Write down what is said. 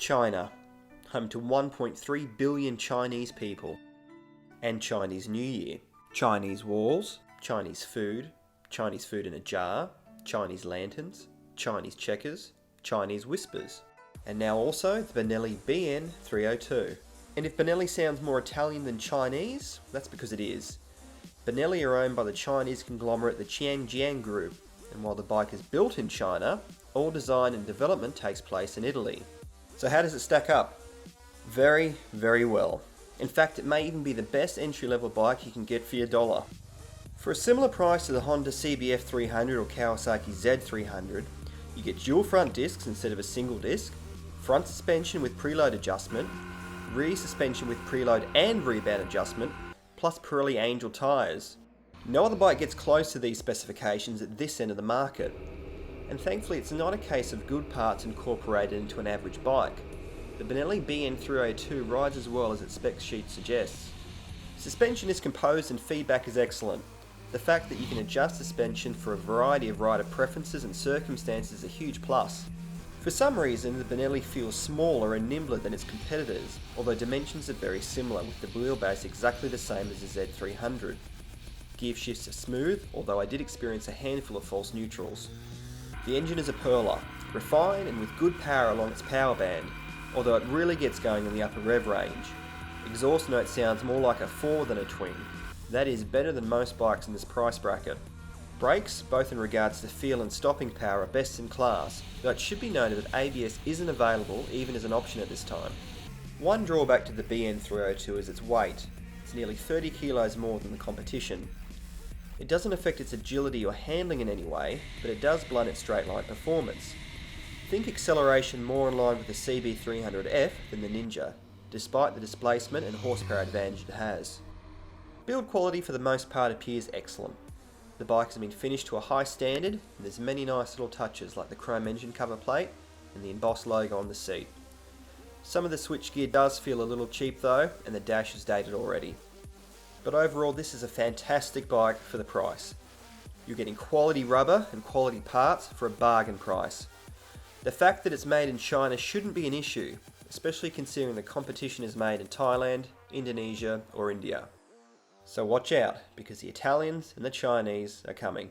China, home to 1.3 billion Chinese people, and Chinese New Year. Chinese walls, Chinese food in a jar, Chinese lanterns, Chinese checkers, Chinese whispers, and now also the Benelli BN302. And if Benelli sounds more Italian than Chinese, that's because it is. Benelli are owned by the Chinese conglomerate the Tianjiang Group, and while the bike is built in China, all design and development takes place in Italy. So how does it stack up? Very, very well. In fact, it may even be the best entry-level bike you can get for your dollar. For a similar price to the Honda CBF 300 or Kawasaki Z300, you get dual front discs instead of a single disc, front suspension with preload adjustment, rear suspension with preload and rebound adjustment, plus Pirelli Angel tyres. No other bike gets close to these specifications at this end of the market. And thankfully it's not a case of good parts incorporated into an average bike. The Benelli BN302 rides as well as its spec sheet suggests. Suspension is composed and feedback is excellent. The fact that you can adjust suspension for a variety of rider preferences and circumstances is a huge plus. For some reason, the Benelli feels smaller and nimbler than its competitors, although dimensions are very similar with the wheelbase exactly the same as the Z300. Gear shifts are smooth, although I did experience a handful of false neutrals. The engine is a Perla, refined and with good power along its power band, although it really gets going in the upper rev range. Exhaust note sounds more like a 4 than a twin. That is better than most bikes in this price bracket. Brakes, both in regards to feel and stopping power, are best in class, though it should be noted that ABS isn't available even as an option at this time. One drawback to the BN302 is its weight. It's nearly 30 kilos more than the competition. It doesn't affect its agility or handling in any way, but it does blunt its straight line performance. Think acceleration more in line with the CB300F than the Ninja, despite the displacement and horsepower advantage it has. Build quality for the most part appears excellent. The bike has been finished to a high standard, and there's many nice little touches like the chrome engine cover plate and the embossed logo on the seat. Some of the switchgear does feel a little cheap though, and the dash is dated already. But overall, this is a fantastic bike for the price. You're getting quality rubber and quality parts for a bargain price. The fact that it's made in China shouldn't be an issue, especially considering the competition is made in Thailand, Indonesia or India. So watch out, because the Italians and the Chinese are coming.